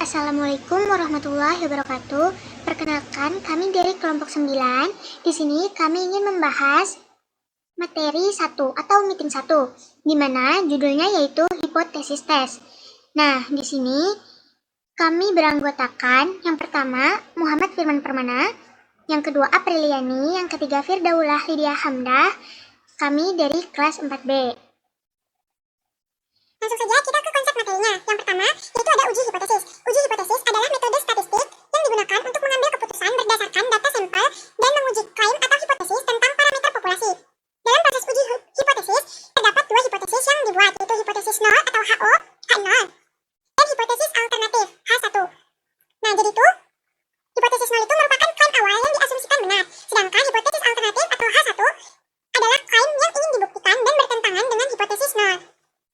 Assalamualaikum warahmatullahi wabarakatuh. Perkenalkan, kami dari kelompok 9. Di sini kami ingin membahas materi 1 atau meeting 1, di mana judulnya yaitu hipotesis tes. Nah, di sini kami beranggotakan yang pertama Muhammad Firman Permana, yang kedua Apriliani, yang ketiga Firdaulah Lydia Hamdah. Kami dari kelas 4B. Langsung saja kita ke konsep materinya. Yang pertama, yaitu ada uji hipotesis. Uji hipotesis adalah metode statistik yang digunakan untuk mengambil keputusan berdasarkan data sampel dan menguji klaim atau hipotesis tentang parameter populasi. Dalam proses uji hipotesis, terdapat dua hipotesis yang dibuat, yaitu hipotesis nol atau HO, H0, dan hipotesis alternatif, H1. Nah, jadi itu, hipotesis nol itu merupakan klaim awal yang diasumsikan benar, sedangkan hipotesis alternatif atau H1 adalah klaim yang ingin dibuktikan dan bertentangan dengan hipotesis nol.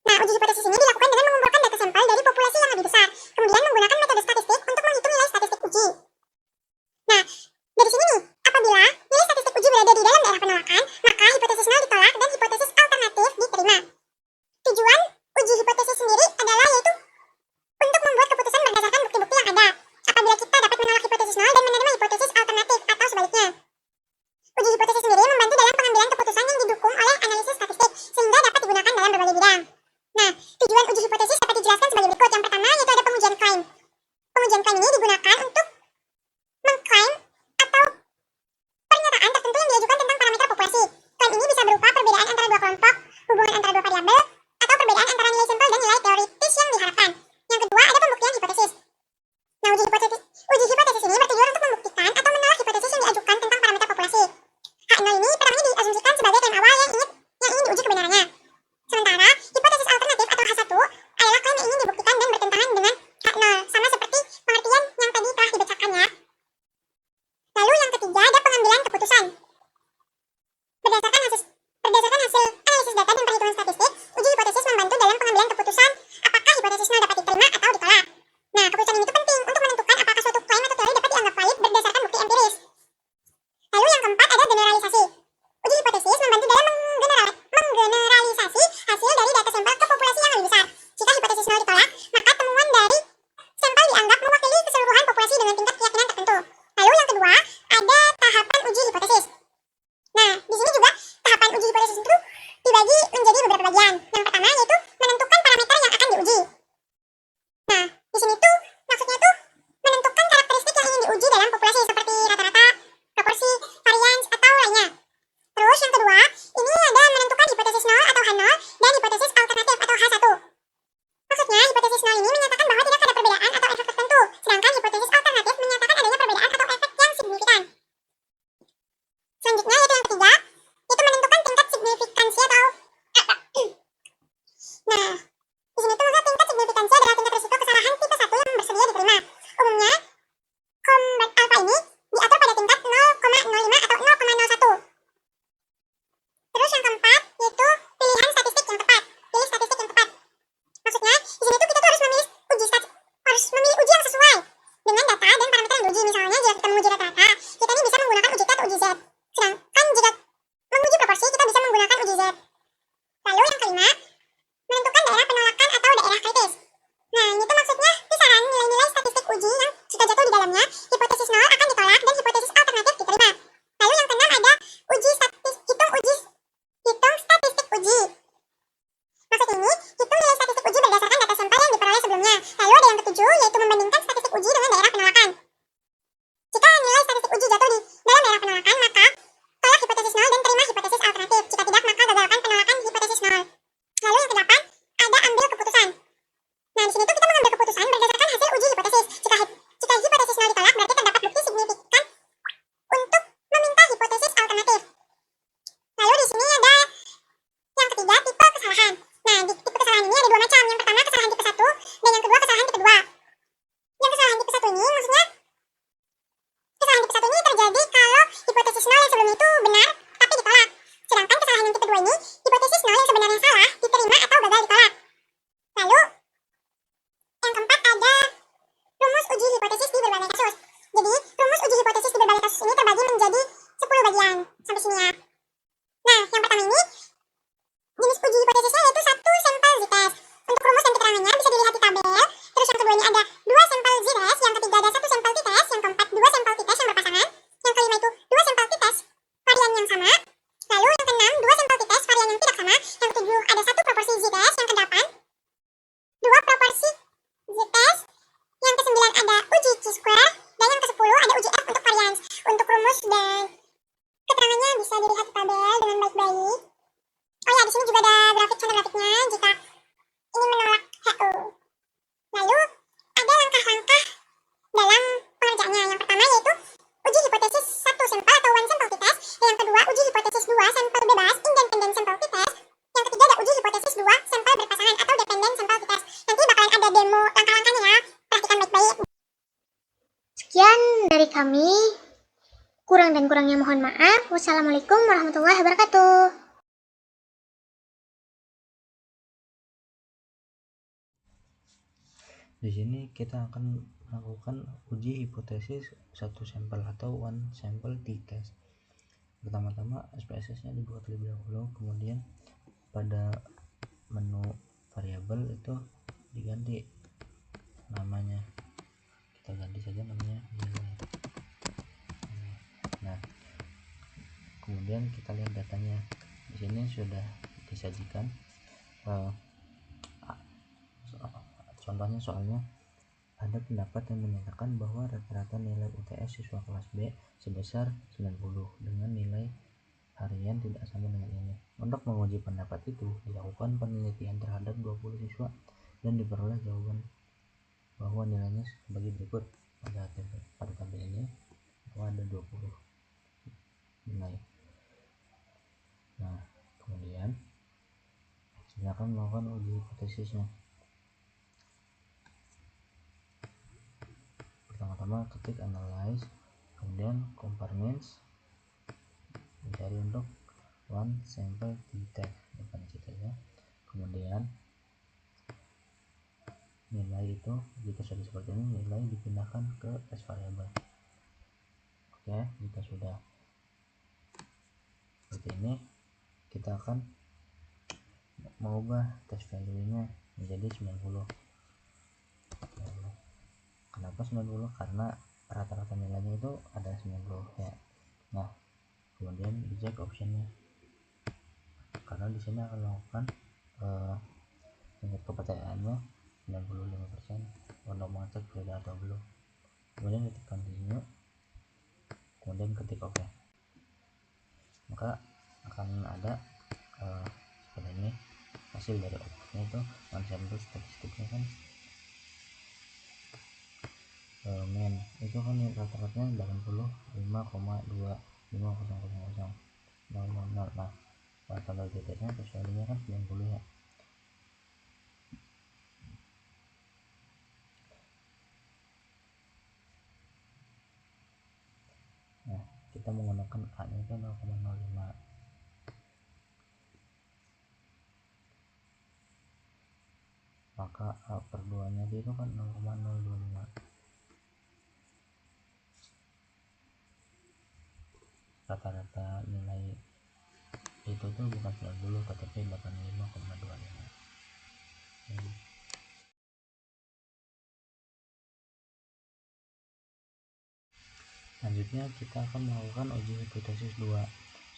Nah, uji hipotesis ini dilakukan dengan mengumpulkan data sampel dari populasi yang lebih besar, kemudian menggunakan metode statistik untuk menghitung nilai statistik uji. Nah, dari sini nih, apabila nilai statistik uji berada di dalam daerah penolakan, maka hipotesis nol ditolak dan hipotesis alternatif diterima. Tujuan uji hipotesis sendiri adalah yaitu untuk membuat keputusan berdasarkan bukti-bukti yang ada. Apabila kita dapat menolak hipotesis nol dan menerima hipotesis alternatif atau sebaliknya. Uji hipotesis sendiri membantu dalam pengambilan keputusan yang didukung oleh analisis statistik, sehingga dapat digunakan dalam berbagai bidang. Nah, tujuan uji hipotesis dapat dijelaskan sebagai berikut. Yang pertama, yaitu ada pengujian klaim. Pengujian klaim ini digunakan untuk mengklaim atau pernyataan tertentu yang diajukan tentang parameter populasi. Klaim ini bisa berupa perbedaan antara dua kelompok, hubungan antara dua variabel, atau perbedaan antara nilai sampel dan nilai teoritis yang diharapkan. Yang kedua, ada pembuktian hipotesis. Nah, uji hipotesis ini bertujuan untuk membuktikan atau menolak hipotesis yang diajukan tentang parameter populasi. H0 ini pertamanya diasumsikan sebagai klaim awal yang ingin diuji kebenarannya. Sementara, hipotesis alternatif atau H1 adalah klaim yang ingin dibuktikan dan bertentangan dengan H0, sama seperti pengertian yang tadi telah dibacakan ya. Lalu yang ketiga, ada pengambilan keputusan. Berdasarkan hasil analisis data dan perhitungan statistik, uji hipotesis membantu dalam pengambilan keputusan apakah hipotesis nol dapat diterima atau ditolak. Nah, keputusan ini penting untuk menentukan apakah suatu klaim atau teori dapat dianggap valid berdasarkan bukti empiris. Lalu yang keempat, ada generalisasi. Uji hipotesis membantu dalam menggeneralisasi hasil dari data sampel ke populasi yang lebih besar. Jika hipotesis nol ditolak, maka temuan dari sampel dianggap mewakili keseluruhan populasi dengan tingkat keyakinan tertentu. Lalu yang kedua, ada tahapan uji hipotesis. Nah, di sini juga tahapan uji hipotesis itu dibagi menjadi beberapa bagian. Yang pertama yaitu menentukan parameter yang akan diuji. Nah, di sini tuh maksudnya tuh menentukan karakteristik yang ingin diuji dalam populasi seperti rata-rata, proporsi, varians, atau lainnya. Terus yang kedua, ini ada menentukan hipotesis nol atau H0 dan hipotesis alternatif atau H1. Maksudnya, hipotesis nol ini menyatakan bahwa tidak ada perbedaan atau efek tertentu, sedangkan hipotesis alternatif menyatakan adanya perbedaan atau efek yang signifikan. Selanjutnya, yaitu yang ketiga, yaitu menentukan tingkat signifikansi atau nah, di sini tuh maksud tingkat signifikansi adalah tingkat risiko kesalahan tipe 1 yang bersedia diterima. Umumnya, alfa ini diatur pada tingkat 0,05 atau 0,01. Terus yang keempat, yaitu pilihan statistik yang tepat. Pilih statistik yang tepat. Maksudnya, di sini tuh kita tuh harus memilih uji yang sesuai dengan data dan parameter yang diuji. Misalnya, jika kita menguji rata-rata, kita ini bisa menggunakan uji T atau uji Z. Sedangkan jika menguji proporsi, kita bisa menggunakan uji Z. Lalu yang kelima, menentukan daerah penolakan atau daerah kritis. Nah, ini tuh maksudnya kisaran nilai-nilai statistik uji yang jika jatuh di dalamnya, hipotesis nol akan ditolak dan hipotesis alternatif diterima. Lalu yang keenam ada hitung statistik uji. Maksud ini, hitung nilai statistik uji berdasarkan data sampel yang diperoleh sebelumnya. Lalu ada yang ketujuh, yaitu membandingkan statistik uji dengan daerah penolakan. Jika nilai statistik uji jatuh di dalam daerah penolakan, maka tolak hipotesis nol dan terima hipotesis alternatif. Jika tidak, maka gagalkan penolakan hipotesis nol. Lalu yang kedelapan, ada ambil keputusan. Nah, di sini tuh kita mengambil keputusan berdasarkan hasil uji hipotesis. Jika hipotesis nol ditolak, berarti terdapat bukti signifikan untuk meminta hipotesis alternatif. Lalu di sini ada yang ketiga, tipe kesalahan. Nah, di tipe kesalahan ini ada dua macam. Yang pertama kesalahan tipe 1 dan yang kedua kesalahan tipe 2. Yang kesalahan tipe 1 ini maksudnya kesalahan tipe 1 ini terjadi kalau hipotesis nol yang sebelumnya itu benar tapi ditolak. Sedangkan kesalahan yang tipe 2 ini hipotesis nol yang sebenarnya salah diterima atau gagal ditolak. Lalu yang keempat ada rumus uji hipotesis di berbagai kasus. Jadi, rumus uji hipotesis di berbagai kasus ini terbagi menjadi 10 bagian. Sampai sini ya. Nah, yang pertama ini jenis uji hipotesisnya yaitu 1 sampel z-test. Untuk rumus dan keterangannya bisa dilihat di tabel. Terus yang kedua ini ada 2 sampel z dari kami. Kurang dan kurangnya mohon maaf. Wassalamualaikum warahmatullahi wabarakatuh. Di sini kita akan melakukan uji hipotesis satu sampel atau one sample t-test. Pertama-tama SPSS-nya dibuat terlebih dahulu, kemudian pada menu variabel itu diganti namanya, kita ganti saja namanya nilai. Nah, kemudian kita lihat datanya. Di sini sudah disajikan contohnya. Soalnya ada pendapat yang menyatakan bahwa rata-rata nilai UTS siswa kelas B sebesar 90 dengan nilai harian tidak sama dengan ini. Untuk menguji pendapat itu, dilakukan penelitian terhadap 20 siswa dan diperoleh jawaban bahwa nilainya sebagai berikut. Pada tabel ini bahwa ada 20 nilai. Nah, kemudian silakan melakukan uji hipotesisnya. Pertama-tama ketik analyze, kemudian compare means, mencari untuk one sample t-test depan situ ya. Kemudian nilai itu jika sudah seperti ini, nilai dipindahkan ke test variable. Oke, jika sudah seperti ini, kita akan mengubah test value-nya menjadi 90. Kenapa 90? Karena rata-rata nilainya itu ada 90 ya. Nah, kemudian dicek optionnya, karena di sini akan melakukan tingkat kepercayaannya 95% untuk mengecek berbeda atau belum. Kemudian ketik continue, kemudian ketik OK, maka akan ada seperti ini hasil dari outputnya. Itu sampel statistiknya kan main itu kan rata-ratanya 85,25000. Nah, pada titiknya value-nya kan 90 ya. Nah, kita menggunakan A nya itu 0,05, maka A per 2 nya itu kan 0,025. Rata-rata nilai itu tuh bukan 90 tetapi 85,25. Selanjutnya kita akan melakukan uji hipotesis 2,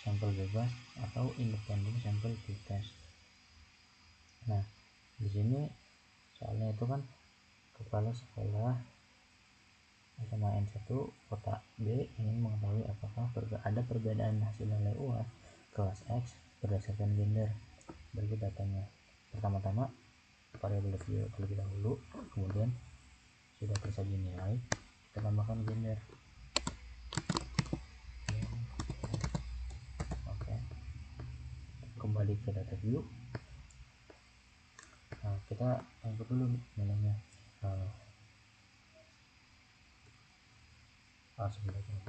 sampel bebas atau independent sample t-test. Nah, di sini soalnya itu kan kepala sekolah SMA N1 kota B ingin mengetahui apakah ada perbedaan hasil nilai UAS kelas X berdasarkan gender. Berikut datanya. Pertama-tama variabel review terlebih dahulu, kemudian sudah tersaji nilai, kita tambahkan gender. Oke, kembali ke data view. Nah, kita input dulu nilainya. Sebenarnya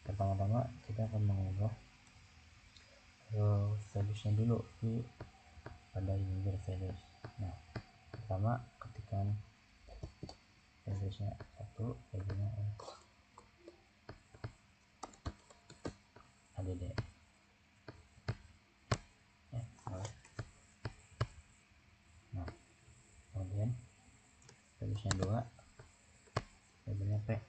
pertama-tama kita akan mengubah values-nya dulu di pada user values. Nah, pertama ketikkan values-nya 1, value-nya add nah, kemudian values-nya 2, labelnya P.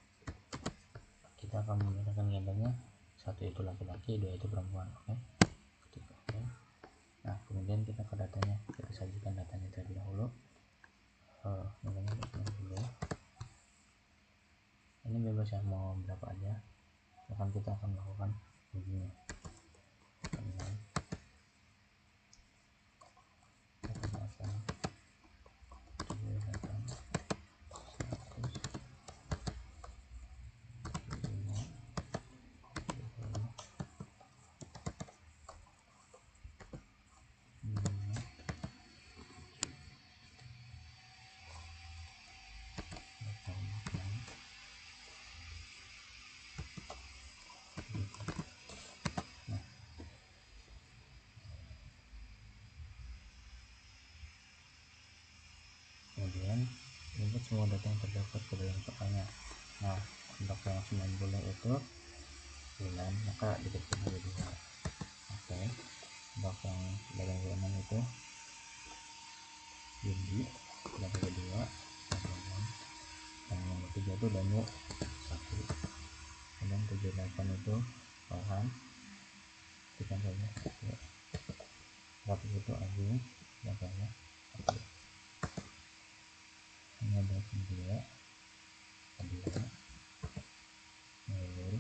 Kita akan menggunakan gendernya 1 itu laki-laki, 2 itu perempuan. Oke, ketik OK. Nah, kemudian kita ke datanya, kita sajikan datanya terlebih dahulu. Nilainya 90. Ini bebas ya, mau berapa aja. Kita akan melakukan ujinya. input semua data yang terdapat ke dalam soalnya. Nah, untuk yang 9 bulan itu bulan, maka dikecil menjadi 2. Oke, untuk yang 86 itu Yudi, dan kedua yang nomor 3 itu Danu 1, kemudian 78 itu Farhan, tekan saja 1 itu Agung, dan saya 1. Ini ada 2 Adila, Nurul,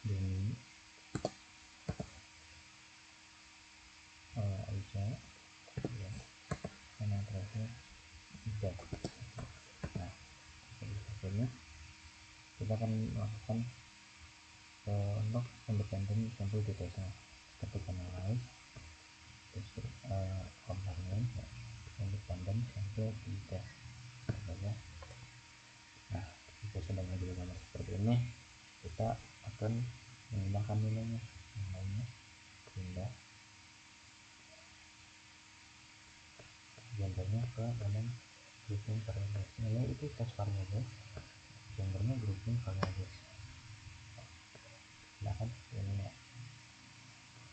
Deni, Aisyah, ya, dan yang terakhir Ida. Nah, selanjutnya kita akan melakukan untuk independent sample data. Ketika analyze komponen independent sample data saja. Nah, jika sudah menjadi gambar seperti ini, kita akan menggunakan nilainya pindah gambarnya ke dalam grouping variable. Nilai itu test variable, gambarnya grouping variable. Silahkan ini ya.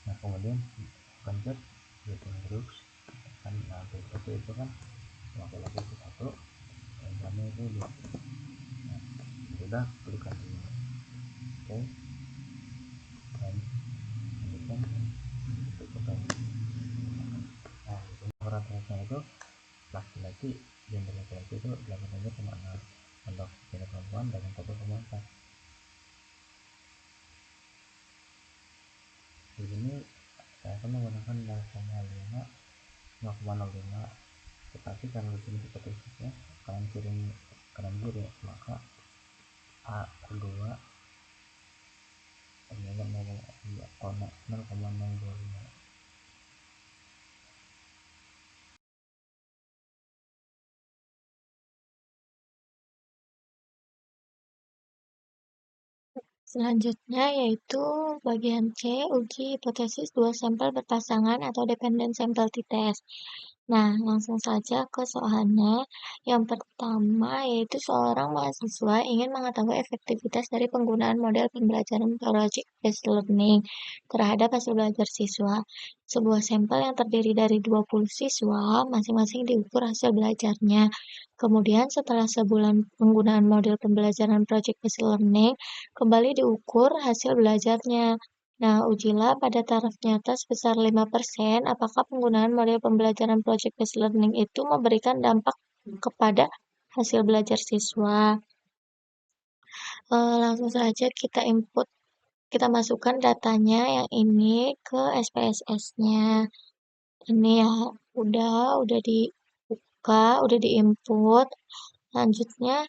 Nah, kemudian convert grouping groups kan, nah group satu itu kan laki-laki itu 1, perempuannya itu 2. Nah, sudah klik ini. Oke, dan lanjutkan untuk oke. Nah, di sini rata-ratanya itu laki-laki, gender laki-laki itu 83,6, untuk gender perempuan 81,4. Di sini saya akan menggunakan 0,05, tetapi kalau di sini hipotesisnya kanan kiri, maka A kedua adalah 0,025. Selanjutnya yaitu bagian C, uji hipotesis dua sampel berpasangan atau dependent sample t-test. Nah, langsung saja ke soalnya. Yang pertama yaitu seorang mahasiswa ingin mengetahui efektivitas dari penggunaan model pembelajaran project based learning terhadap hasil belajar siswa. Sebuah sampel yang terdiri dari 20 siswa, masing-masing diukur hasil belajarnya. Kemudian setelah sebulan penggunaan model pembelajaran project based learning, kembali diukur hasil belajarnya. Nah, ujilah pada taraf nyata sebesar 5% apakah penggunaan model pembelajaran project based learning itu memberikan dampak kepada hasil belajar siswa. Langsung saja kita masukkan datanya yang ini ke SPSS-nya. Ini ya, udah dibuka, udah diinput. Selanjutnya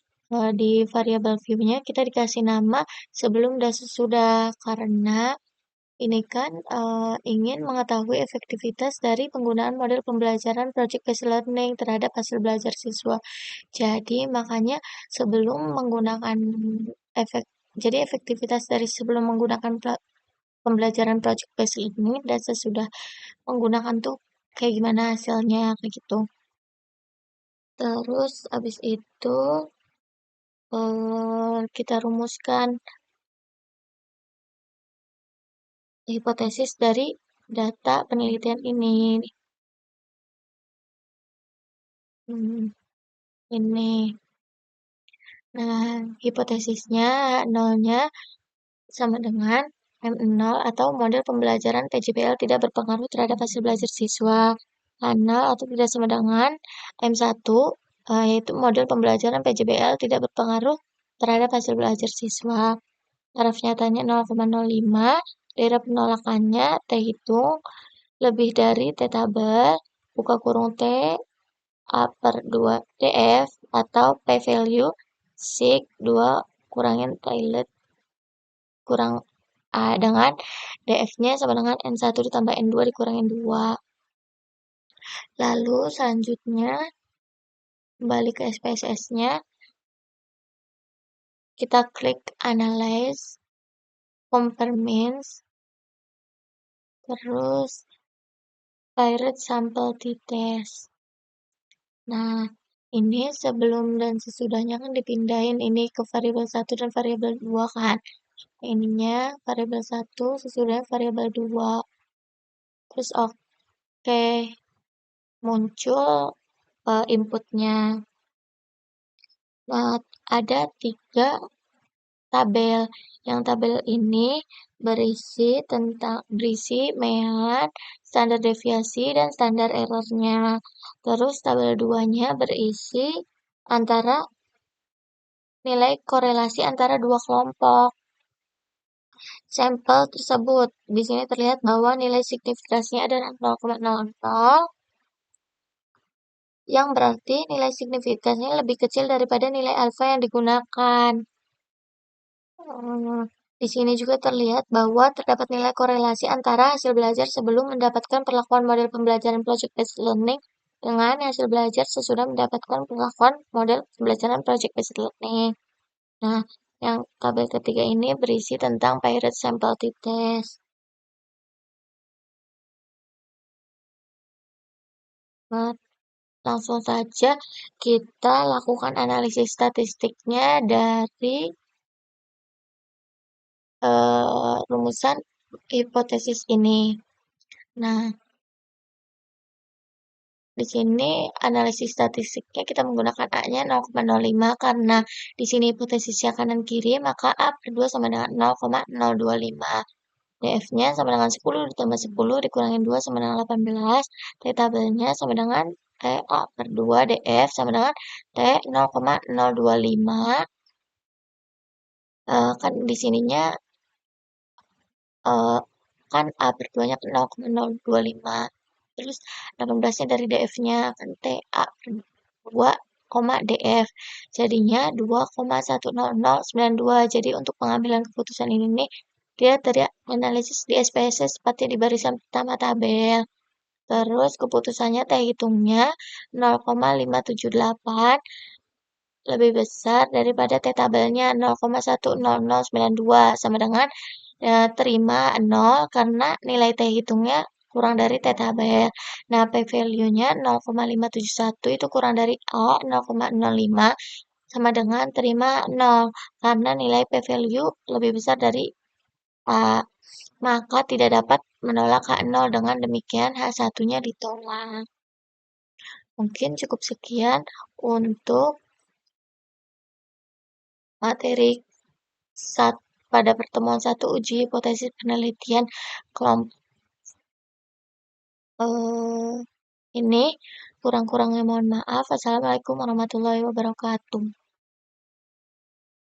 di variabel view-nya kita dikasih nama sebelum dan sesudah, karena ini kan ingin mengetahui efektivitas dari penggunaan model pembelajaran project based learning terhadap hasil belajar siswa. Jadi makanya sebelum menggunakan efek jadi efektivitas dari sebelum menggunakan pembelajaran project based learning dan sesudah menggunakan tuh kayak gimana hasilnya kayak gitu. Terus abis itu kita rumuskan hipotesis dari data penelitian ini. Ini. Nah, hipotesisnya nolnya sama dengan M0 atau model pembelajaran PJBL tidak berpengaruh terhadap hasil belajar siswa. N0 atau tidak sama dengan M1, yaitu model pembelajaran PJBL tidak berpengaruh terhadap hasil belajar siswa. Taraf nyatanya 0,05, daerah penolakannya T hitung, lebih dari T tabel, buka kurung T, A per 2 DF, atau P value, sig 2 kurangin pilot kurang A dengan DF-nya sama dengan N1 ditambah N2 dikurangin 2. Lalu selanjutnya, kembali ke SPSS-nya, kita klik Analyze, Compare Means, terus Pirate Sample T-Test. Nah, ini sebelum dan sesudahnya kan dipindahin ini ke variabel 1 dan variabel 2 kan. Ininya variabel 1, sesudahnya variabel 2. Terus oke, muncul inputnya. Nah, ada 3 tabel. Yang tabel ini berisi mean, standar deviasi, dan standar errornya. Terus tabel 2-nya berisi antara nilai korelasi antara dua kelompok sampel tersebut. Di sini terlihat bahwa nilai signifikasinya adalah 0,00, yang berarti nilai signifikasinya lebih kecil daripada nilai alfa yang digunakan. Di sini juga terlihat bahwa terdapat nilai korelasi antara hasil belajar sebelum mendapatkan perlakuan model pembelajaran project-based learning dengan hasil belajar sesudah mendapatkan perlakuan model pembelajaran project-based learning. Nah, yang tabel ketiga ini berisi tentang paired sample t-test. Nah, langsung saja kita lakukan analisis statistiknya dari rumusan hipotesis ini. Nah, di sini analisis statistiknya kita menggunakan A-nya 0,05 karena di sini hipotesisnya kanan kiri, maka A per 2 sama dengan 0,025. DF-nya sama dengan 10 ditambah 10 dikurangin 2 sama dengan 18. T tabelnya sama dengan T A per 2 DF sama dengan T 0,025. Kan di sininya kan A per 2-nya 0,025. Terus 18-nya dari DF-nya kan T A per 2, DF. Jadinya 2,10092. Jadi untuk pengambilan keputusan ini nih, dia analisis di SPSS tepatnya di barisan pertama tabel. Terus keputusannya T hitungnya 0,578 lebih besar daripada T tabelnya 0,10092 sama dengan terima 0 karena nilai T hitungnya kurang dari T tabel. Nah, P value-nya 0,571 itu kurang dari A 0,05 sama dengan terima 0 karena nilai P value lebih besar dari A. Maka tidak dapat menolak H0, dengan demikian H1-nya ditolak. Mungkin cukup sekian untuk materi pada pertemuan 1 uji hipotesis penelitian kelompok ini. Kurang-kurangnya mohon maaf. Assalamualaikum warahmatullahi wabarakatuh.